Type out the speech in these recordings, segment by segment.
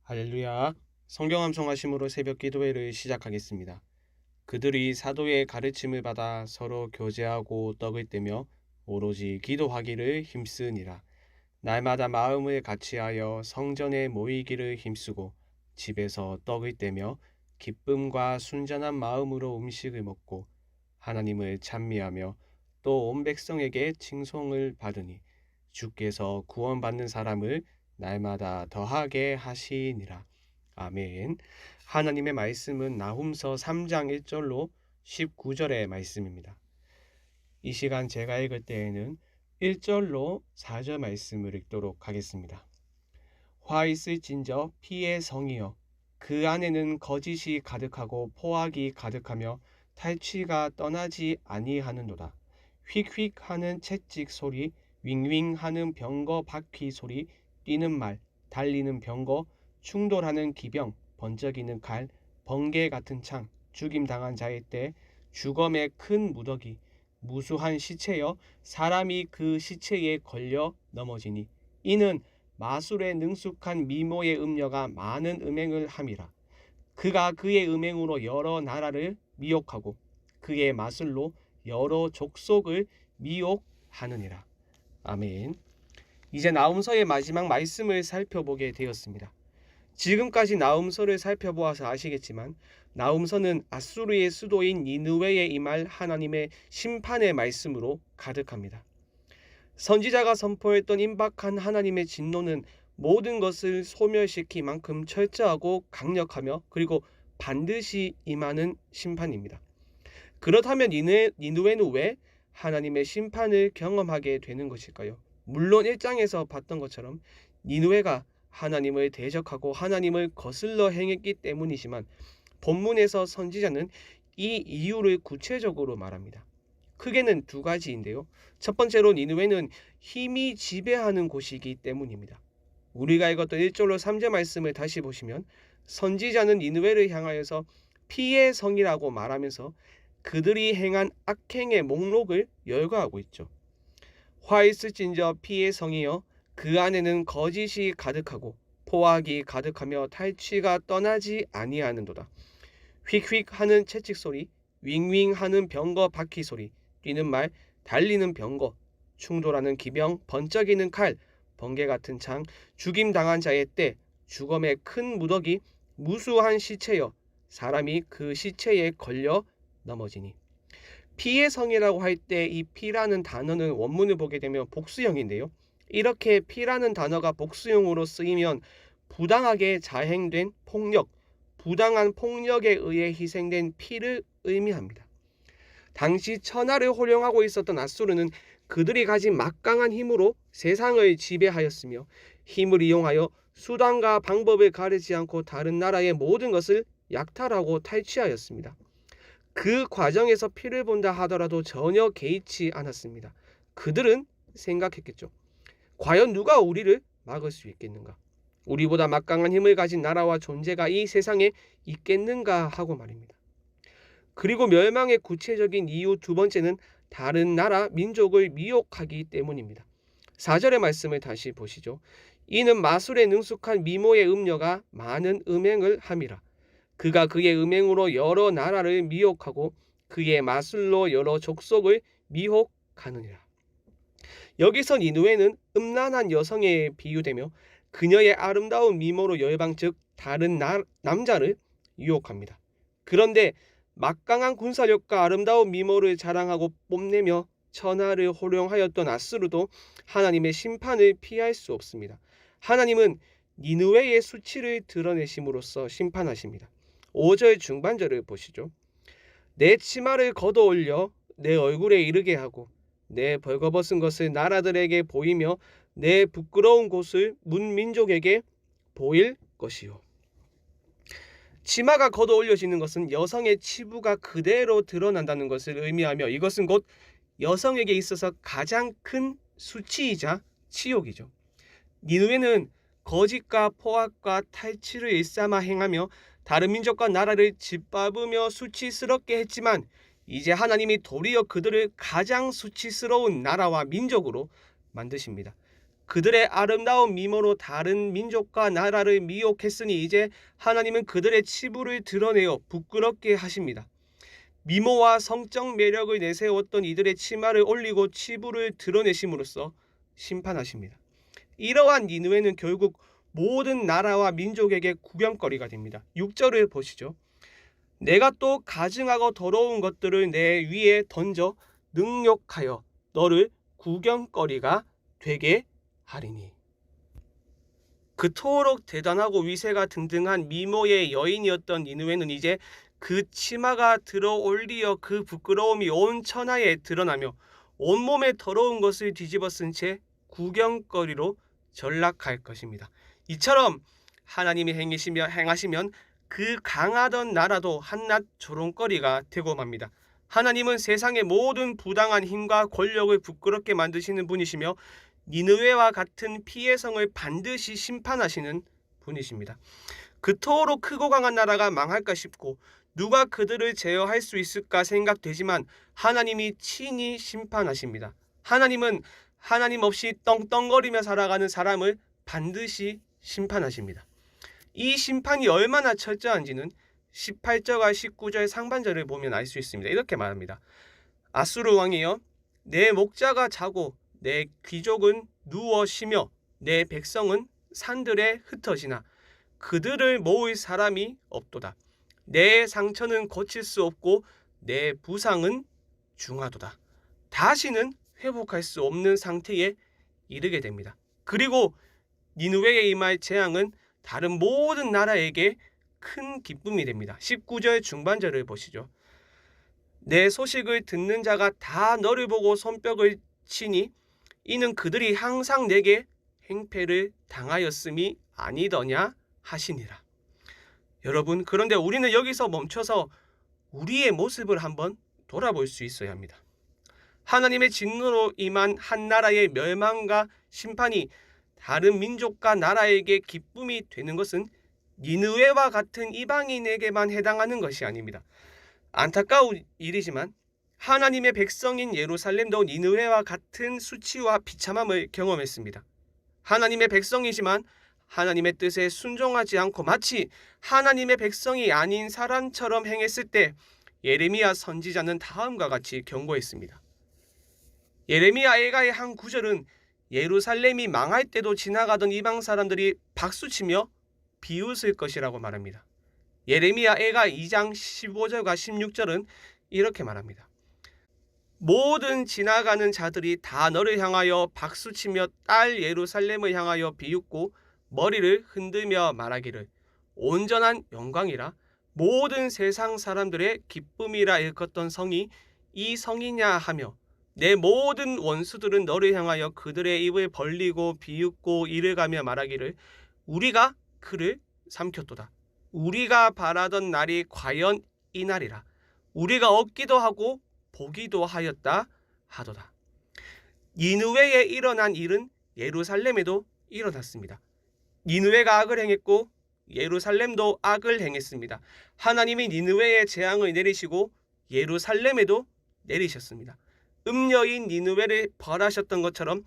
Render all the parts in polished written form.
할렐루야. 성경 암송하심으로 새벽 기도회를 시작하겠습니다. 그들이 사도의 가르침을 받아 서로 교제하고 떡을 떼며 오로지 기도하기를 힘쓰니라. 날마다 마음을 같이하여 성전에 모이기를 힘쓰고 집에서 떡을 떼며 기쁨과 순전한 마음으로 음식을 먹고 하나님을 찬미하며 또 온 백성에게 칭송을 받으니 주께서 구원받는 사람을 날마다 더하게 하시니라. 아멘. 하나님의 말씀은 나훔서 3장 1절로 19절의 말씀입니다. 이 시간 제가 읽을 때에는 1절로 4절 말씀을 읽도록 하겠습니다. 화 있을진저 피의 성이여 그 안에는 거짓이 가득하고 포악이 가득하며 탈취가 떠나지 아니하는도다. 휙휙 하는 채찍 소리, 윙윙 하는 병거 바퀴 소리, 뛰는 말, 달리는 병거, 충돌하는 기병, 번쩍이는 칼, 번개 같은 창, 죽임당한 자의 때, 주검의 큰 무더기, 무수한 시체여 사람이 그 시체에 걸려 넘어지니 이는 마술에 능숙한 미모의 음녀가 많은 음행을 함이라. 그가 그의 음행으로 여러 나라를 미혹하고 그의 마술로 여러 족속을 미혹하느니라. 아멘. 이제 나훔서의 마지막 말씀을 살펴보게 되었습니다. 지금까지 나훔서를 살펴보아서 아시겠지만 나훔서는 아수르의 수도인 니느웨에 임할 하나님의 심판의 말씀으로 가득합니다. 선지자가 선포했던 임박한 하나님의 진노는 모든 것을 소멸시킬 만큼 철저하고 강력하며 그리고 반드시 임하는 심판입니다. 그렇다면 니느웨는 왜 하나님의 심판을 경험하게 되는 것일까요? 물론 1장에서 봤던 것처럼 니느웨가 하나님을 대적하고 하나님을 거슬러 행했기 때문이지만 본문에서 선지자는 이 이유를 구체적으로 말합니다. 크게는 두 가지인데요. 첫 번째로 니느웨는 힘이 지배하는 곳이기 때문입니다. 우리가 읽었던 1절로 3절 말씀을 다시 보시면 선지자는 니느웨를 향하여서 피의 성이라고 말하면서 그들이 행한 악행의 목록을 열거하고 있죠. 화 있을진저 피의 성이여 그 안에는 거짓이 가득하고 포악이 가득하며 탈취가 떠나지 아니하는도다. 휙휙 하는 채찍 소리, 윙윙 하는 병거 바퀴 소리, 뛰는 말, 달리는 병거, 충돌하는 기병, 번쩍이는 칼, 번개 같은 창, 죽임당한 자의 때, 주검의 큰 무더기, 무수한 시체여 사람이 그 시체에 걸려 넘어지니. 피의 성이라고 할 때 이 피라는 단어는 원문을 보게 되면 복수형인데요. 이렇게 피라는 단어가 복수형으로 쓰이면 부당하게 자행된 폭력, 부당한 폭력에 의해 희생된 피를 의미합니다. 당시 천하를 호령하고 있었던 아수르는 그들이 가진 막강한 힘으로 세상을 지배하였으며 힘을 이용하여 수단과 방법을 가리지 않고 다른 나라의 모든 것을 약탈하고 탈취하였습니다. 그 과정에서 피를 본다 하더라도 전혀 개의치 않았습니다. 그들은 생각했겠죠. 과연 누가 우리를 막을 수 있겠는가? 우리보다 막강한 힘을 가진 나라와 존재가 이 세상에 있겠는가 하고 말입니다. 그리고 멸망의 구체적인 이유 두 번째는 다른 나라 민족을 미혹하기 때문입니다. 4절의 말씀을 다시 보시죠. 이는 마술에 능숙한 미모의 음녀가 많은 음행을 함이라. 그가 그의 음행으로 여러 나라를 미혹하고 그의 마술로 여러 족속을 미혹하느니라. 여기서 니느웨는 음란한 여성에 비유되며 그녀의 아름다운 미모로 열방 즉 다른 남자를 유혹합니다. 그런데 막강한 군사력과 아름다운 미모를 자랑하고 뽐내며 천하를 호령하였던 아수르도 하나님의 심판을 피할 수 없습니다. 하나님은 니느웨의 수치를 드러내심으로써 심판하십니다. 5절 중반절을 보시죠. 내 치마를 걷어 올려 내 얼굴에 이르게 하고 내 벌거벗은 것을 나라들에게 보이며 내 부끄러운 곳을 문민족에게 보일 것이요. 치마가 걷어 올려지는 것은 여성의 치부가 그대로 드러난다는 것을 의미하며 이것은 곧 여성에게 있어서 가장 큰 수치이자 치욕이죠. 니느웨는 거짓과 포악과 탈취를 일삼아 행하며 다른 민족과 나라를 짓밟으며 수치스럽게 했지만 이제 하나님이 도리어 그들을 가장 수치스러운 나라와 민족으로 만드십니다. 그들의 아름다운 미모로 다른 민족과 나라를 미혹했으니 이제 하나님은 그들의 치부를 드러내어 부끄럽게 하십니다. 미모와 성적 매력을 내세웠던 이들의 치마를 올리고 치부를 드러내심으로써 심판하십니다. 이러한 니느웨는 결국 모든 나라와 민족에게 구경거리가 됩니다. 6절을 보시죠. 내가 또 가증하고 더러운 것들을 내 위에 던져 능욕하여 너를 구경거리가 되게 하리니. 그토록 대단하고 위세가 등등한 미모의 여인이었던 니느웨는 이제 그 치마가 들어올리어 그 부끄러움이 온 천하에 드러나며 온몸에 더러운 것을 뒤집어 쓴 채 구경거리로 전락할 것입니다. 이처럼 하나님이 행하시면 그 강하던 나라도 한낱 조롱거리가 되고 맙니다. 하나님은 세상의 모든 부당한 힘과 권력을 부끄럽게 만드시는 분이시며 니느웨와 같은 피의 성을 반드시 심판하시는 분이십니다. 그토록 크고 강한 나라가 망할까 싶고 누가 그들을 제어할 수 있을까 생각되지만 하나님이 친히 심판하십니다. 하나님은 하나님 없이 떵떵거리며 살아가는 사람을 반드시 심판하십니다. 이 심판이 얼마나 철저한지는 18절과 19절 상반절을 보면 알 수 있습니다. 이렇게 말합니다. 아수르 왕이여, 내 목자가 자고 내 귀족은 누워 쉬며 내 백성은 산들에 흩어지나 그들을 모을 사람이 없도다. 내 상처는 고칠 수 없고 내 부상은 중하도다. 다시는 회복할 수 없는 상태에 이르게 됩니다. 그리고 니느웨에 임할 재앙은 다른 모든 나라에게 큰 기쁨이 됩니다. 19절 중반절을 보시죠. 내 소식을 듣는 자가 다 너를 보고 손뼉을 치니 이는 그들이 항상 내게 행패를 당하였음이 아니더냐 하시니라. 여러분, 그런데 우리는 여기서 멈춰서 우리의 모습을 한번 돌아볼 수 있어야 합니다. 하나님의 진노로 임한 한 나라의 멸망과 심판이 다른 민족과 나라에게 기쁨이 되는 것은 니느웨와 같은 이방인에게만 해당하는 것이 아닙니다. 안타까운 일이지만 하나님의 백성인 예루살렘도 니느웨와 같은 수치와 비참함을 경험했습니다. 하나님의 백성이지만 하나님의 뜻에 순종하지 않고 마치 하나님의 백성이 아닌 사람처럼 행했을 때 예레미야 선지자는 다음과 같이 경고했습니다. 예레미야 애가의 한 구절은 예루살렘이 망할 때도 지나가던 이방 사람들이 박수치며 비웃을 것이라고 말합니다. 예레미야 애가 2장 15절과 16절은 이렇게 말합니다. 모든 지나가는 자들이 다 너를 향하여 박수치며 딸 예루살렘을 향하여 비웃고 머리를 흔들며 말하기를 온전한 영광이라 모든 세상 사람들의 기쁨이라 일컫던 성이 이 성이냐 하며 내 모든 원수들은 너를 향하여 그들의 입을 벌리고 비웃고 이를 가며 말하기를 우리가 그를 삼켰도다. 우리가 바라던 날이 과연 이 날이라. 우리가 얻기도 하고 보기도 하였다 하도다. 니느웨에 일어난 일은 예루살렘에도 일어났습니다. 니느웨가 악을 행했고 예루살렘도 악을 행했습니다. 하나님이 니느웨에 재앙을 내리시고 예루살렘에도 내리셨습니다. 음녀인 니느웨를 벌하셨던 것처럼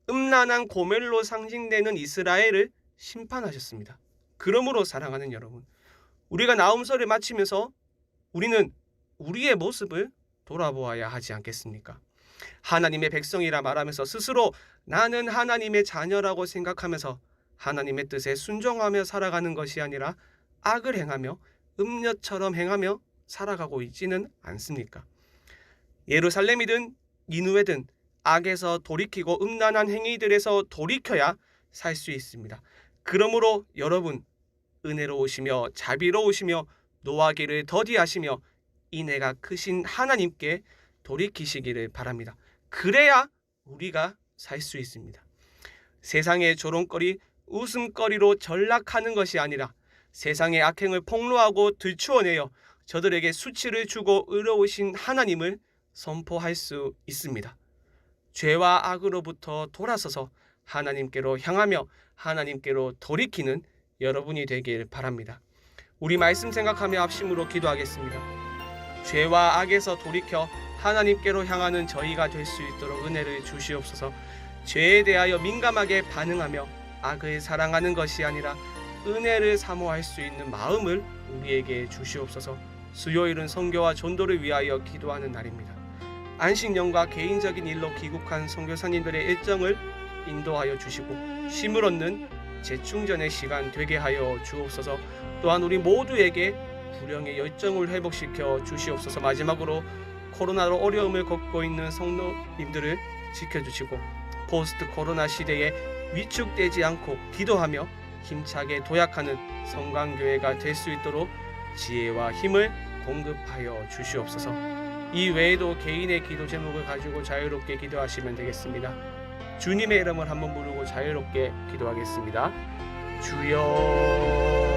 음란한 고멜로 상징되는 이스라엘을 심판하셨습니다. 그러므로 사랑하는 여러분, 우리가 나음서를 마치면서 우리는 우리의 모습을 돌아보아야 하지 않겠습니까? 하나님의 백성이라 말하면서 스스로 나는 하나님의 자녀라고 생각하면서 하나님의 뜻에 순종하며 살아가는 것이 아니라 악을 행하며 음녀처럼 행하며 살아가고 있지는 않습니까? 예루살렘이든 니느웨든 악에서 돌이키고 음란한 행위들에서 돌이켜야 살 수 있습니다. 그러므로 여러분, 은혜로우시며 자비로우시며 노하기를 더디하시며 인애가 크신 하나님께 돌이키시기를 바랍니다. 그래야 우리가 살 수 있습니다. 세상의 조롱거리, 웃음거리로 전락하는 것이 아니라 세상의 악행을 폭로하고 들추어내어 저들에게 수치를 주고 의로우신 하나님을 선포할 수 있습니다. 죄와 악으로부터 돌아서서 하나님께로 향하며 하나님께로 돌이키는 여러분이 되길 바랍니다. 우리 말씀 생각하며 합심으로 기도하겠습니다. 죄와 악에서 돌이켜 하나님께로 향하는 저희가 될 수 있도록 은혜를 주시옵소서. 죄에 대하여 민감하게 반응하며 악을 사랑하는 것이 아니라 은혜를 사모할 수 있는 마음을 우리에게 주시옵소서. 수요일은 선교와 전도를 위하여 기도하는 날입니다. 안식년과 개인적인 일로 귀국한 선교사님들의 일정을 인도하여 주시고 쉼을 얻는 재충전의 시간 되게 하여 주옵소서. 또한 우리 모두에게 불령의 열정을 회복시켜 주시옵소서. 마지막으로 코로나로 어려움을 겪고 있는 성도님들을 지켜주시고 포스트 코로나 시대에 위축되지 않고 기도하며 힘차게 도약하는 성강교회가 될 수 있도록 지혜와 힘을 공급하여 주시옵소서. 이 외에도 개인의 기도 제목을 가지고 자유롭게 기도하시면 되겠습니다. 주님의 이름을 한번 부르고 자유롭게 기도하겠습니다. 주여